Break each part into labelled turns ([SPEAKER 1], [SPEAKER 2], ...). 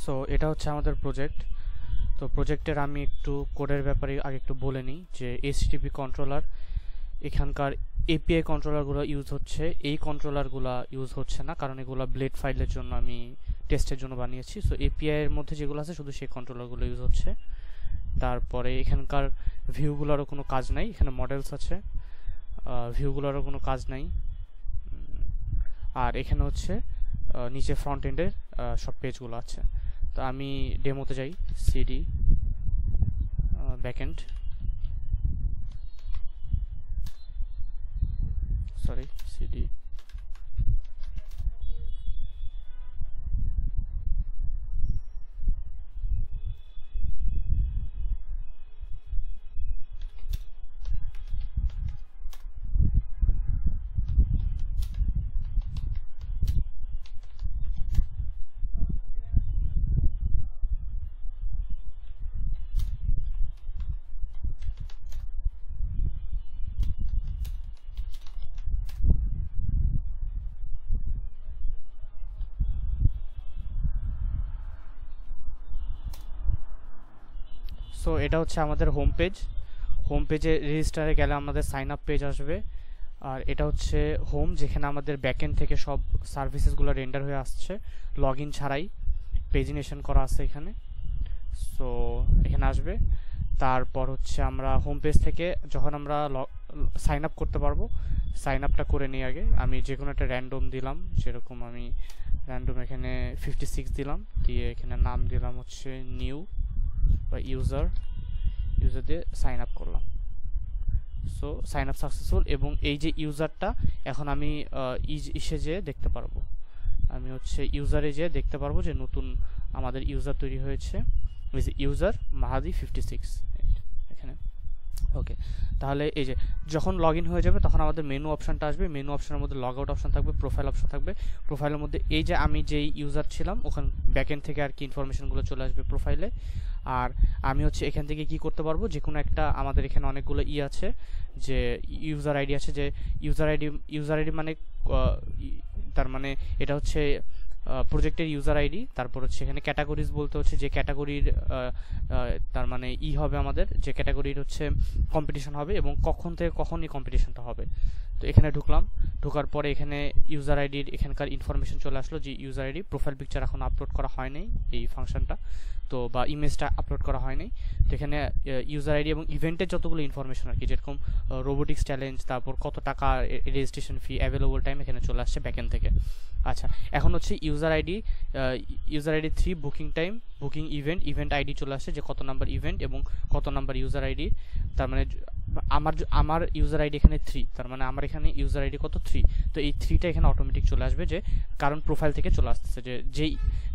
[SPEAKER 1] So এটা হচ্ছে আমাদের প্রজেক্ট। তো প্রজেক্টের আমি একটু কোডের ব্যাপারে আগে একটু বলে নিই যে এইচটিটিপি কন্ট্রোলার, এখানকার এপিআই কন্ট্রোলারগুলো ইউজ হচ্ছে, এই কন্ট্রোলারগুলো ইউজ হচ্ছে না, কারণ এগুলো ব্লেড ফাইলের জন্য আমি টেস্টের জন্য বানিয়েছি। সো এপিআই এর মধ্যে যেগুলো আছে শুধু সেই কন্ট্রোলারগুলো ইউজ হচ্ছে। তারপরে এখানকার ভিউগুলোরও কোনো কাজ নাই, এখানে মডেলস আছে, ভিউগুলোরও কোনো কাজ নাই। আর এখানে হচ্ছে নিচে ফ্রন্ট এন্ডের সব পেজগুলো আছে। তো আমি ডেমোতে যাই, CD backend, sorry CD so এটা হচ্ছে আমাদের হোম পেজ। হোম পেজে রেজিস্টারে গেলে আমাদের সাইন আপ পেজ আসবে। আর এটা হচ্ছে হোম, যেখানে আমাদের ব্যাকএন্ড থেকে সব সার্ভিসেসগুলো রেন্ডার হয়ে আসছে লগ ইন ছাড়াই, পেজিনেশন করা আছে এখানে। সো এখানে আসবে, তারপর হচ্ছে আমরা হোম পেজ থেকে যখন আমরা সাইন আপ করতে পারবো, সাইন আপটা করে নিই আগে। আমি যে কোনো একটা র্যান্ডম দিলাম, যেরকম আমি র্যান্ডম এখানে 56 দিলাম, দিয়ে এখানে নাম দিলাম হচ্ছে নিউ বা ইউজার দিয়ে সাইন আপ করলাম। So sign up successful. এবং এই যে ইউজারটা এখন আমি ইসে যেয়ে দেখতে পারবো, আমি হচ্ছে ইউজারে যেয়ে দেখতে পারবো যে নতুন আমাদের ইউজার তৈরি হয়েছে, ইউজার মাহাদি 56 এখানে। ওকে, তাহলে এই যে যখন লগ ইন হয়ে যাবে তখন আমাদের মেনু অপশানটা আসবে, মেনু অপশানের মধ্যে লগ আউট অপশান থাকবে, প্রোফাইল অপশান থাকবে। প্রোফাইলের মধ্যে এই যে আমি যেই ইউজার ছিলাম ওখানে ব্যাকএন্ড থেকে আর কি ইনফরমেশনগুলো চলে আসবে প্রোফাইলে। আর আমি হচ্ছে এখান থেকে কি করতে পারবো, যে কোনো একটা, আমাদের এখানে অনেকগুলো আছে, যে ইউজার আইডি আছে, যে ইউজার আইডি মানে তার মানে এটা হচ্ছে প্রজেক্টের ইউজার আইডি। তারপর হচ্ছে এখানে ক্যাটাগরিজ বলতে হচ্ছে যে ক্যাটাগরির তার মানে হবে আমাদের, যে ক্যাটাগরির হচ্ছে কম্পিটিশন হবে এবং কখন থেকে কখন এই কম্পিটিশনটা হবে। তো এখানে ঢুকলাম, ঢোকার পরে এখানে ইউজার আইডির এখানকার ইনফরমেশন চলে আসলো, যে ইউজার আইডি, প্রোফাইল পিকচার এখন আপলোড করা হয় নাই এই ফাংশনটা, তো বা ইমেজটা আপলোড করা হয় নাই। তো এখানে ইউজার আইডি এবং ইভেন্টের যতগুলো ইনফরমেশন আর কি, যেরকম রোবোটিক্স চ্যালেঞ্জ, তারপর কত টাকা রেজিস্ট্রেশন ফি, অ্যাভেলেবল টাইম এখানে চলে আসছে ব্যাকএন্ড থেকে। আচ্ছা, এখন হচ্ছে user ID 3 booking time, booking event ID চলে আসছে, যে কত নাম্বার ইভেন্ট এবং কত নাম্বার ইউজার আইডি। তার মানে আমার ইউজার আইডি এখানে 3, তার মানে আমার এখানে ইউজার আইডি কত 3। তো এই 3টা এখানে অটোমেটিক চলে আসবে, যে কারণ প্রোফাইল থেকে চলে আসতেছে,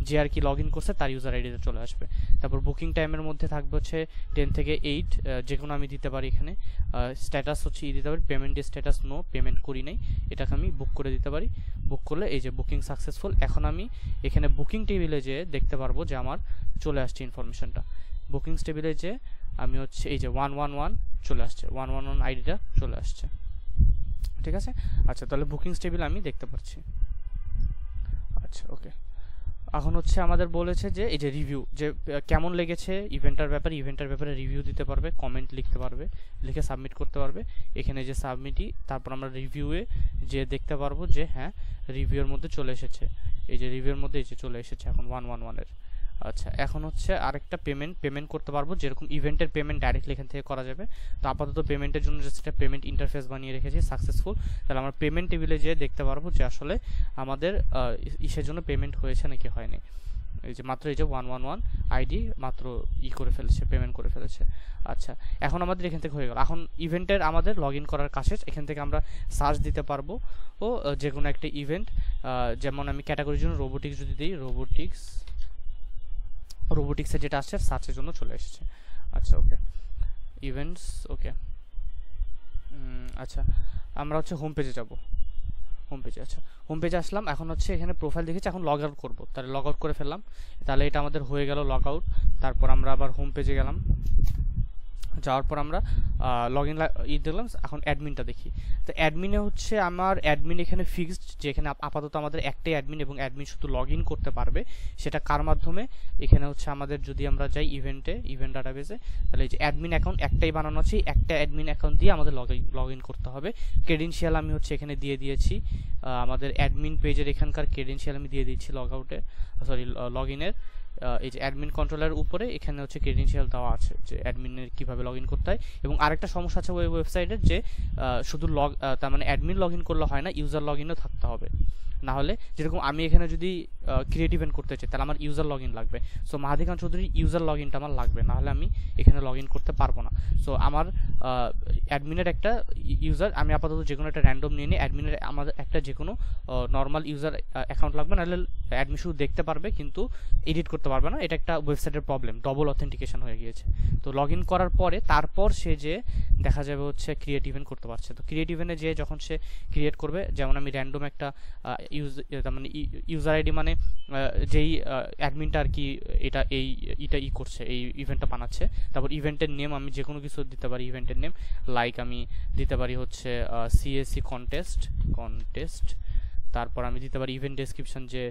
[SPEAKER 1] যে আর কি লগ ইন করছে তার ইউজার আইডিতে চলে আসবে। তারপর বুকিং টাইমের মধ্যে থাকবে হচ্ছে 10 থেকে 8, যে কোনো আমি দিতে পারি এখানে। স্ট্যাটাস হচ্ছে দিতে পারি, পেমেন্ট স্ট্যাটাস নো, পেমেন্ট করি নাই, এটাকে আমি বুক করে দিতে পারি। বুক করলে এই যে বুকিং সাকসেসফুল। এখন আমি এখানে বুকিং টেবিলে যেয়ে দেখতে পারবো যে আমার চলে আসছে ইনফরমেশনটা। বুকিং টেবিলে যে আমি হচ্ছে এই যে 111 চলে আসছে, 111 আইডিটা চলে আসছে, ঠিক আছে। আচ্ছা, তাহলে বুকিং টেবিল আমি দেখতে পাচ্ছি। আচ্ছা, ওকে। এখন হচ্ছে আমাদের বলেছে যে এই যে রিভিউ, যে কেমন লেগেছে ইভেন্টের ব্যাপারে রিভিউ দিতে পারবে, কমেন্ট লিখতে পারবে, লিখে সাবমিট করতে পারবে। এখানে যে সাবমিটই, তারপর আমরা রিভিউয়ে যে দেখতে পারবো যে হ্যাঁ রিভিউর মধ্যে চলে এসেছে, এই যে রিভিউর মধ্যে এই যে চলে এসেছে এখন 111 এর। আচ্ছা, এখন হচ্ছে আরেকটা পেমেন্ট করতে পারবো, যেরকম ইভেন্টের পেমেন্ট ডাইরেক্টলি এখান থেকে করা যাবে। তো আপাতত পেমেন্টের জন্য যেটা পেমেন্ট ইন্টারফেস বানিয়ে রেখেছি সাকসেসফুল। তাহলে আমরা পেমেন্ট টেবিলে যেয়ে দেখতে পারবো যে আসলে আমাদের ইসের জন্য পেমেন্ট হয়েছে নাকি হয়নি। এই যে মাত্র এই যে 111 আইডি মাত্র করে ফেলেছে, পেমেন্ট করে ফেলেছে। আচ্ছা, এখন আমাদের এখান থেকে হয়ে গেল। এখন ইভেন্টের আমাদের লগ ইন করার কাছে এখান থেকে আমরা সার্চ দিতে পারবো ও যে কোনো একটা ইভেন্ট, যেমন আমি ক্যাটাগরির জন্য রোবোটিক্স যদি দিই, রোবোটিক্সের যেটা আসছে সার্চের জন্য চলে এসেছে। আচ্ছা, ওকে, ইভেন্টস, ওকে। আচ্ছা, আমরা হচ্ছে হোম পেজে যাব, হোম পেজে। আচ্ছা, হোম পেজে আসলাম, এখন হচ্ছে এখানে প্রোফাইল দেখেছি, এখন লগ আউট করবো, তাহলে লগ আউট করে ফেললাম। তাহলে এটা আমাদের হয়ে গেল লগ আউট। তারপর আমরা আবার হোম পেজে গেলাম, যাওয়ার পর আমরা লগ ইন দেখলাম। এখন অ্যাডমিনটা দেখি। তো অ্যাডমিনে হচ্ছে আমার অ্যাডমিন এখানে ফিক্সড, যে এখানে আপাতত আমাদের একটাই অ্যাডমিন এবং অ্যাডমিন শুধু লগ ইন করতে পারবে। সেটা কার মাধ্যমে? এখানে হচ্ছে আমাদের যদি আমরা যাই ইভেন্ট ডাটাবেসে, তাহলে এই যে অ্যাডমিন অ্যাকাউন্ট একটাই বানানো আছে, একটা অ্যাডমিন অ্যাকাউন্ট দিয়ে আমাদের লগ ইন করতে হবে। ক্রেডেনশিয়াল আমি হচ্ছে এখানে দিয়ে দিয়েছি, আমাদের অ্যাডমিন পেজের এখানকার ক্রেডেনশিয়াল আমি দিয়ে দিচ্ছি লগ ইনের। এই যে অ্যাডমিন কন্ট্রোলের উপরে এখানে হচ্ছে ক্রেডেনশিয়াল দেওয়া আছে যে অ্যাডমিনের কীভাবে লগ ইন করতে হয়। এবং আরেকটা সমস্যা আছে ওয়েবসাইটের, যে শুধু তার মানে অ্যাডমিন লগ ইন করলে হয় না, ইউজার লগ ইনও থাকতে হবে। না হলে যেরকম আমি এখানে যদি ক্রিয়েট ইভেন্ট করতে চাই তাহলে আমার ইউজার লগ ইন লাগবে। সো মাহাদি খান চৌধুরীর ইউজার লগ ইনটা আমার লাগবে, না হলে আমি এখানে লগ ইন করতে পারবো না। সো আমার অ্যাডমিনের একটা ইউজার, আমি আপাতত যে কোনো একটা র্যান্ডম নিয়ে নিই। অ্যাডমিনের আমাদের একটা যে কোনো নর্মাল ইউজার অ্যাকাউন্ট লাগবে, নাহলে অ্যাডমিন শুধু দেখতে পারবে কিন্তু এডিট করতে পারবে না। এটা একটা ওয়েবসাইটের প্রবলেম, ডবল অথেন্টিকেশন হয়ে গিয়েছে। তো লগ ইন করার পরে তারপর সে যে দেখা যাবে হচ্ছে ক্রিয়েট ইভেন্ট করতে পারছে। তো ক্রিয়েট ইভেন্টে যে যখন সে ক্রিয়েট করবে, যেমন আমি র্যান্ডম একটা তার মানে ইউজার আইডি মানে যেই অ্যাডমিনটা আর কি এটা করছে, এই ইভেন্টটা বানাচ্ছে। তারপর ইভেন্টের নেম আমি যে কোনো কিছু দিতে পারি, ইভেন্টের নেম লাইক আমি দিতে পারি হচ্ছে সিএসসি কন্টেস্ট। তারপর আমি দিতে পারি ইভেন্ট ডেসক্রিপশন যে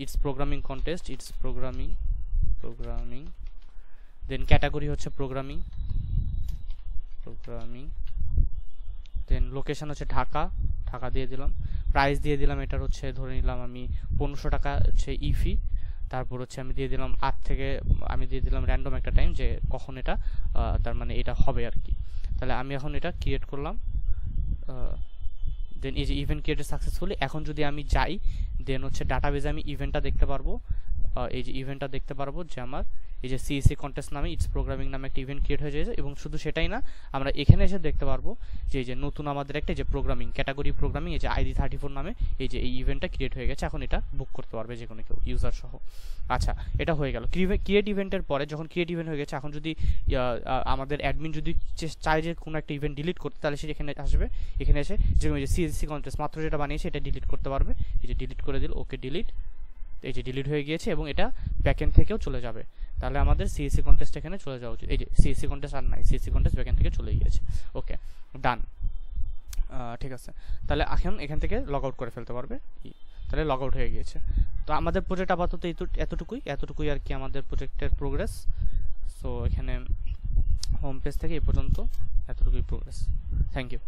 [SPEAKER 1] it's programming contest, it's programming. Then category হচ্ছে প্রোগ্রামিং। দেন লোকেশন হচ্ছে ঢাকা দিয়ে দিলাম। প্রাইস দিয়ে দিলাম, এটার হচ্ছে ধরে নিলাম আমি 1500 টাকা হচ্ছে ইফি। তারপর হচ্ছে আমি দিয়ে দিলাম আমি দিয়ে দিলাম র্যান্ডম একটা টাইম যে কখন এটা তার মানে এটা হবে আর কি। তাহলে আমি এখন এটা ক্রিয়েট করলাম। দেন এই যে ইভেন্ট ক্রিয়েটেড সাকসেসফুলি। এখন যদি আমি যাই দেন হচ্ছে ডাটাবেজে আমি ইভেন্টটা দেখতে পারবো। এই যে ইভেন্টটা দেখতে পারবো যে আমার এই যে সিএসসি কন্টেস্ট নামে ইটস প্রোগ্রামিং নামে একটা ইভেন্ট ক্রিয়েট হয়ে যায়। এবং শুধু সেটাই না, আমরা এখানে এসে দেখতে পারবো যে এই যে নতুন আমাদের একটা যে প্রোগ্রামিং ক্যাটাগরি প্রোগ্রামিং, এই যে ID 34 নামে এই যে এই ইভেন্টটা ক্রিয়েট হয়ে গেছে। এখন এটা বুক করতে পারবে যে কোনো কেউ, ইউজার সহ। আচ্ছা, এটা হয়ে গেল ক্রিয়েট ইভেন্টের পরে। যখন ক্রিয়েট ইভেন্ট হয়ে গেছে, এখন যদি আমাদের অ্যাডমিন যদি চায় যে কোনো একটা ইভেন্ট ডিলিট করতে, তাহলে সে এখানে আসবে। এখানে এসে যেরকম এই যে সিএসসি কন্টেস্ট মাত্র যেটা বানিয়েছে এটা ডিলিট করতে পারবে। এই যে ডিলিট করে দিল, ওকে ডিলিট। এই যে ডিলিট হয়ে গিয়েছে এবং এটা ব্যাকএন্ড থেকেও চলে যাবে। তাহলে আমাদের সিএসসি কন্টেস্ট এখানে চলে যাওয়া উচিত। এই যে সিএসসি কন্টেস্ট আর নাই, সিএসসি কন্টেস্ট ব্যাকএন্ড থেকে চলে গিয়েছে। ওকে, ডান। ঠিক আছে, তাহলে এখন এখান থেকে লগ আউট করে ফেলতে পারবে। তাহলে লগ আউট হয়ে গিয়েছে। তো আমাদের প্রজেক্ট আপাতত এতটুকুই আর কি আমাদের প্রজেক্টের প্রোগ্রেস। সো এখানে হোম পেজ থেকে এই পর্যন্ত এতটুকুই প্রোগ্রেস। Thank you.